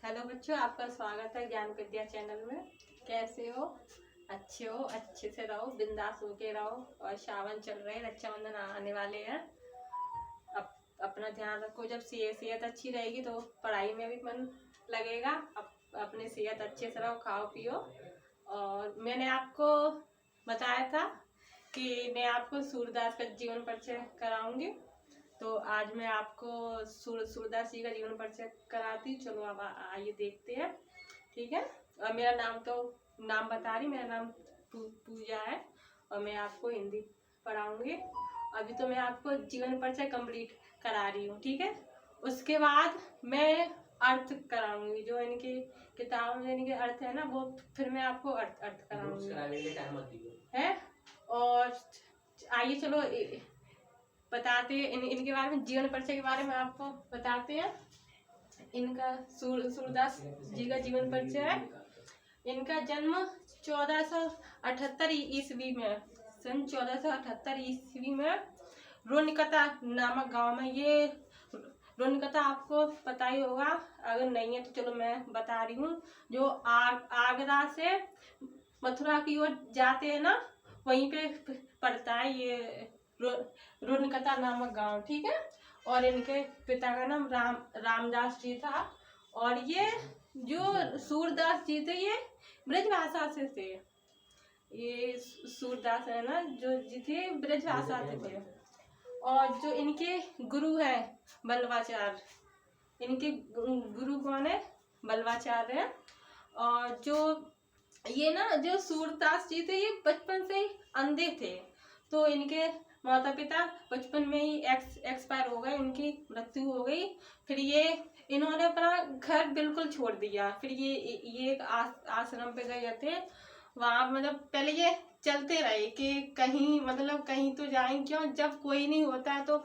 Hello बच्चों, आपका स्वागत है ज्ञान विद्या चैनल में। कैसे हो? अच्छे से रहो, बिंदास होके रहो। और सावन चल रहे, रक्षाबंधन आने वाले हैं। अपना ध्यान रखो। जब सेहत अच्छी रहेगी तो पढ़ाई में भी मन लगेगा। अपनी सेहत अच्छे से रहो, खाओ पियो। और मैंने आपको बताया था कि मैं आपको सूरदास का जीवन परिचय कराऊंगी। तो आज मैं आपको सूरदास जी का जीवन परिचय कराती हूँ। चलो अब आइए देखते हैं। ठीक है। और मेरा नाम बता रही, मेरा नाम पूजा है और मैं आपको हिंदी पढ़ाऊंगी। अभी तो मैं आपको जीवन परिचय कंप्लीट करा रही हूँ। ठीक है। उसके बाद मैं अर्थ कराऊंगी, जो इनकी किताब में इनके अर्थ है ना, वो फिर मैं आपको अर्थ कराऊंगी है। और आइए चलो बताते हैं इनके बारे में। जीवन परिचय के बारे में आपको बताते हैं। इनका सूरदास जी का जीवन परिचय है। इनका जन्म 1478 ईस्वी में, सन 1478 ईस्वी में रोनिकता नामक गांव में। ये रोनिकता आपको पता ही होगा, अगर नहीं है तो चलो मैं बता रही हूँ। जो आगरा से मथुरा की ओर जाते हैं ना, वहीं पे पड़ता है ये रोनिकता नामक गांव। ठीक है। और इनके पिता का नाम रामदास जी था। और ये जो सूरदास जी थे, ये ब्रजभाषा से थे। ये सूरदास है ना, जो जी थे ब्रजभाषा से थे। और जो इनके गुरु है बल्लवाचार्य। इनके गुरु कौन है? बल्लवाचार्य है। और जो ये ना, जो सूरदास जी थे, ये बचपन से ही अंधे थे। तो इनके माता पिता बचपन में ही एक्सपायर हो गए, उनकी मृत्यु हो गई। फिर ये इन्होंने अपना घर बिल्कुल छोड़ दिया। फिर ये एक आश्रम पे गए थे। वहाँ मतलब पहले ये चलते रहे कि कहीं मतलब कहीं तो जाएं, क्यों जब कोई नहीं होता है तो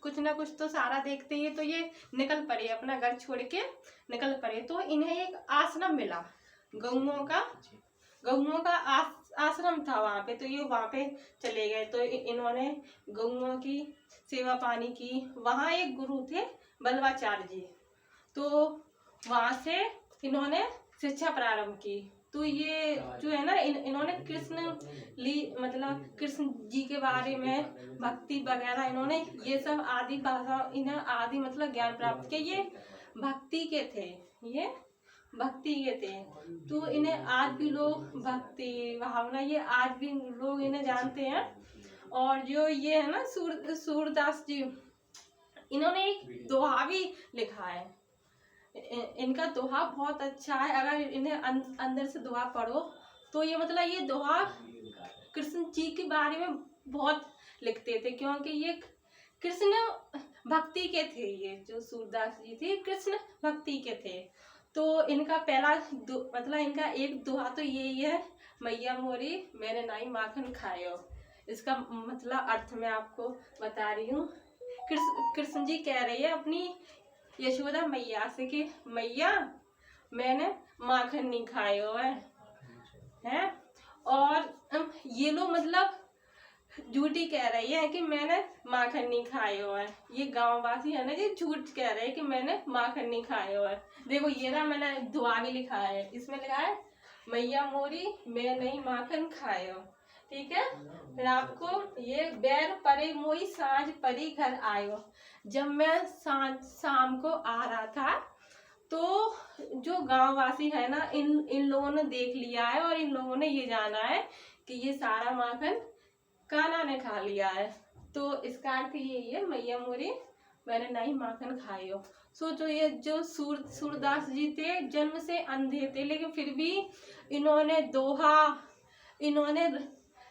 कुछ ना कुछ तो सहारा देखते ही। तो ये निकल पड़े, अपना घर छोड़ के निकल पड़े। तो इन्हें एक आश्रम मिला, गऊओं का आश्रम था वहाँ पे। तो ये वहाँ पे चले गए। तो इन्होंने गऊओं की सेवा पानी की। वहाँ एक गुरु थे बल्लवाचार्य जी। तो वहाँ से इन्होंने शिक्षा प्रारंभ की। तो ये जो है ना, इन्होंने मतलब कृष्ण जी के बारे में, भक्ति वगैरह, इन्होंने ये सब आदि भाषा, इन्हें आदि मतलब ज्ञान प्राप्त किया। ये भक्ति के थे, तो इन्हें आज भी लोग भक्ति भावना, ये आज भी लोग इन्हें जानते हैं। और जो ये है ना सूरदास जी, इन्होंने एक दोहा भी लिखा है। इनका दोहा बहुत अच्छा है। अगर इन्हें अंदर से दोहा पढ़ो तो ये मतलब ये दोहा कृष्ण जी के बारे में बहुत लिखते थे, क्योंकि ये कृष्ण भक्ति के थे। ये जो सूरदास जी थे, कृष्ण भक्ति के थे। तो इनका पहला मतलब इनका एक दोहा तो यही है, मैया मोरी मैंने नाई माखन खायो। इसका मतलब अर्थ मैं आपको बता रही हूँ। कृष्ण जी कह रही है अपनी यशोदा मैया से कि मैया मैंने माखन नहीं खायो है। और ये लोग मतलब झूठी कह रही है कि मैंने माखन नहीं खायो है। ये गांव वासी है ना, ये झूठ कह रहे हैं कि मैंने माखन नहीं खायो है। देखो ये ना, मैंने दुआ भी लिखा है, इसमें लिखा है मैया मोरी मैं नहीं माखन खायो। ठीक है। फिर आपको ये बैर परे मोई सांझ परी घर आयो। जब मैं शाम को आ रहा था तो जो गांव वासी है ना, इन लोगों ने देख लिया है और इन लोगों ने ये जाना है कि ये सारा माखन कान्हा ने खा लिया है। तो इसका अर्थ यही है, मैया मोरी मैंने नहीं माखन खायो। सोचो, ये जो सूरदास जी थे जन्म से अंधे थे, लेकिन फिर भी इन्होंने दोहा, इन्होंने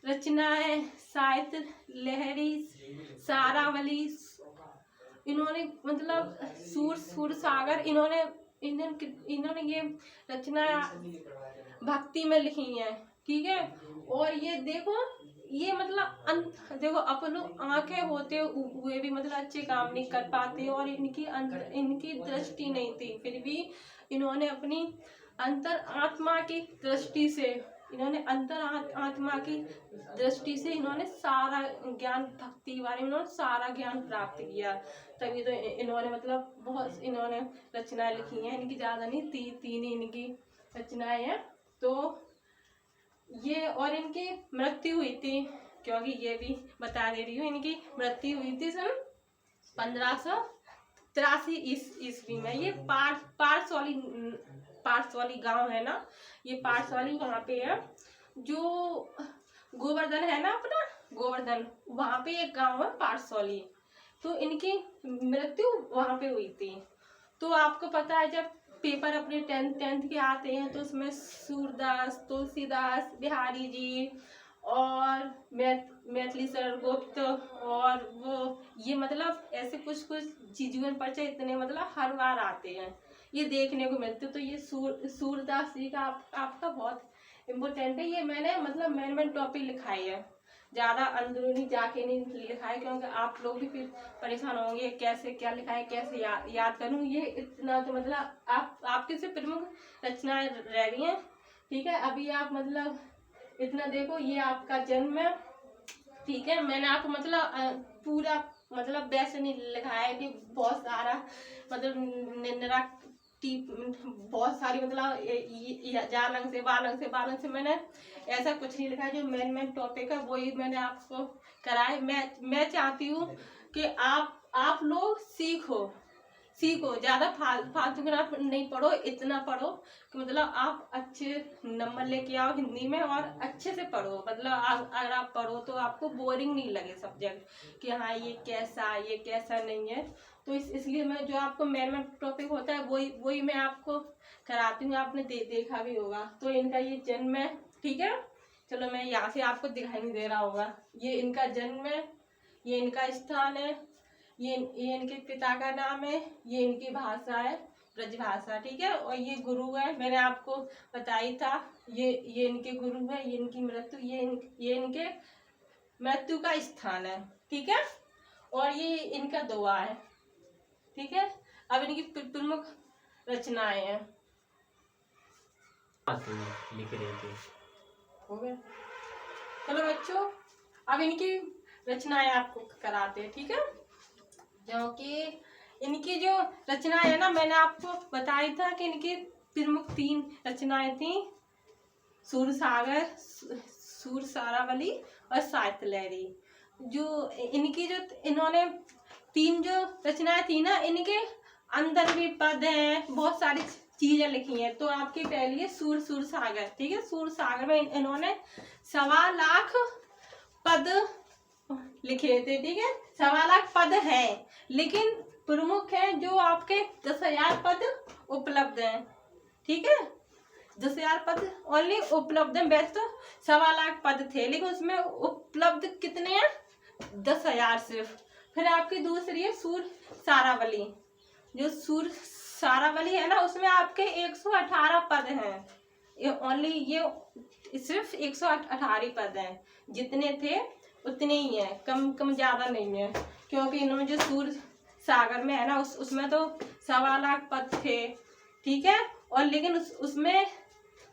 रचनाएं, साहित्य लहरी, सारावली, इन्होंने मतलब सूर सागर, इन्होंने ये रचना भक्ति में लिखी है। ठीक है। और ये देखो, ये मतलब देखो अपन लोग आंखें होते हुए भी मतलब अच्छे काम नहीं कर पाते, और इनकी दृष्टि नहीं थी, फिर भी इन्होंने अपनी अंतर आत्मा की दृष्टि से इन्होंने अंतर आत्मा की दृष्टि से इन्होंने सारा ज्ञान, भक्ति के बारे में इन्होंने सारा ज्ञान प्राप्त किया। तभी तो इन्होंने मतलब बहुत इन्होंने रचनाएं लिखी हैं। इनकी ज्यादा नहीं, तीन ही इनकी रचनाएं हैं। तो ये, और इनकी मृत्यु हुई थी, क्योंकि ये भी बता दे रही हूँ, इनकी मृत्यु हुई थी सन 1583 ईस्वी में। ये पारसौली गांव है ना, ये पारसौली वहाँ पे है, जो गोवर्धन है ना अपना, गोवर्धन, वहाँ पे एक गांव है पारसौली। तो इनकी मृत्यु वहाँ पे हुई थी। तो आपको पता है जब पेपर अपने टेंथ के आते हैं तो उसमें सूरदास, तुलसीदास, बिहारी जी और मैथिली गुप्त और वो, ये मतलब ऐसे कुछ जीवन परिचय इतने मतलब हर बार आते हैं, ये देखने को मिलते। तो ये सूरदास जी का आपका बहुत इम्पोर्टेंट है। ये मैंने मतलब मेन टॉपिक लिखाई है, ज़्यादा अंदरूनी जाके नहीं लिखा है, क्योंकि आप लोग भी फिर परेशान होंगे कैसे क्या लिखा है, कैसे याद करूँ। ये इतना तो मतलब आपके से प्रमुख रचनाएं रह गई हैं। ठीक है, अभी आप मतलब इतना देखो, ये आपका जन्म है। ठीक है, मैंने आपको मतलब पूरा मतलब वैसे नहीं लिखा है कि बहुत सारा मतलब बहुत सारी मतलब जालंग से बालंग से मैंने ऐसा कुछ नहीं लिखा है। जो मेन टॉपिक है वही मैंने आपको कराए। मैं चाहती हूँ कि आप लोग सीखो, ज़्यादा फालतू का नहीं पढ़ो, इतना पढ़ो कि मतलब आप अच्छे नंबर लेके आओ हिंदी में, और अच्छे से पढ़ो। मतलब अगर आप पढ़ो तो आपको बोरिंग नहीं लगे सब्जेक्ट कि हाँ ये कैसा नहीं है। तो इसलिए मैं जो आपको मेन टॉपिक होता है वही मैं आपको कराती हूँ। आपने देखा भी होगा। तो इनका ये जन्म है। ठीक है, चलो मैं यहाँ से आपको दिखाई नहीं दे रहा होगा, ये इनका जन्म है, ये इनका स्थान है, ये इनके पिता का नाम है, ये इनकी भाषा है ब्रजभाषा। ठीक है, और ये गुरु है, मैंने आपको बताई था, ये इनके गुरु है, ये इनकी मृत्यु, ये इनके मृत्यु का स्थान है। ठीक है, और ये इनका दुआ है। ठीक है, अब इनकी प्रमुख रचनाएं हैं। लिख रहे थे, हो गया। चलो बच्चों, अब इनकी रचनाएं आपको कराते हैं। ठीक है, क्योंकि इनकी जो रचना है ना, मैंने आपको बताया था कि इनकी प्रमुख 3 रचनाएं थी, सूरसागर, सूर सारावली और साहित्य लहरी। जो इनकी जो इन्होंने 3 जो रचनाएं थी ना, इनके अंदर भी पद हैं, बहुत सारी चीजें लिखी हैं। तो आपकी पहली है सूर सागर। ठीक है, सूर सागर में इन्होंने 1.25 लाख पद लिखे थे। ठीक है, 1.25 लाख पद हैं, लेकिन प्रमुख हैं जो आपके 10,000 पद उपलब्ध हैं। ठीक है, 10,000 पद ओनली उपलब्ध हैं। वैसे तो 1.25 लाख पद थे, लेकिन उसमें उपलब्ध कितने हैं? 10,000 सिर्फ। फिर आपकी दूसरी है सूर सारावली। जो सूर सारावली है ना, उसमें आपके 118 पद हैं। ये ओनली ये सिर्फ 118 पद हैं, जितने थे उतने ही हैं, कम ज्यादा नहीं है। क्योंकि इन्होंने जो सूर सागर में है ना, उसमें तो 1.25 लाख पद थे। ठीक है, और लेकिन उसमें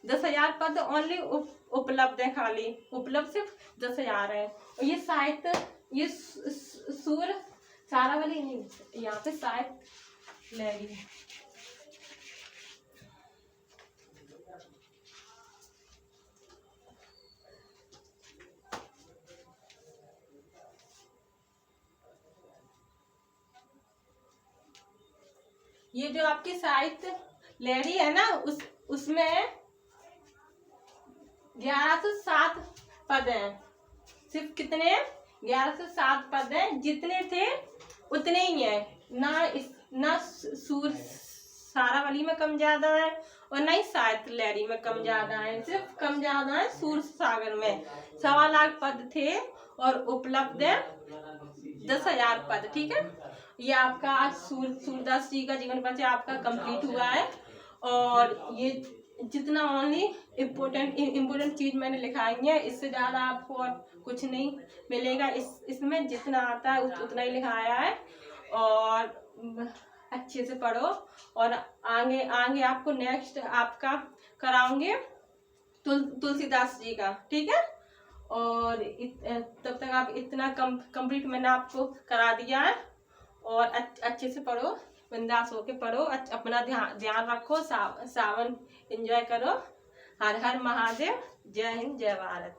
10,000 पद ओनली उपलब्ध है, खाली उपलब्ध सिर्फ 10,000 है। और ये साहित्य, ये सूर सारावली नहीं, यहाँ पे साहित्य लहरी। ये जो आपकी साहित्य लहरी है ना, उसमें 1107 पद हैं। सिर्फ कितने? 1107 पद हैं, जितने थे उतने ही हैं। ना सूर सारावली में कम ज्यादा है, और ना ही साहित्य लहरी में कम ज्यादा है। सिर्फ कम ज्यादा है सूर सागर में। 1.25 लाख पद थे और उपलब्ध है 10,000 पद। ठीक है, ये आपका आज सूरदास जी का जीवन परिचय आपका कंप्लीट हुआ है। और ये जितना ओनली इम्पोर्टेंट चीज मैंने लिखाई है, इससे ज्यादा आपको और कुछ नहीं मिलेगा। इसमें जितना आता है उतना ही लिखाया है। और अच्छे से पढ़ो, और आगे आपको नेक्स्ट आपका कराऊंगे तुलसीदास जी का, ठीक है। और तब तक आप इतना कंप्लीट मैंने आपको करा दिया है। और अच्छे से पढ़ो, बिंदास होके पढ़ो, अपना ध्यान रखो, सावन एंजॉय करो। हर हर महादेव। जय हिंद, जय भारत।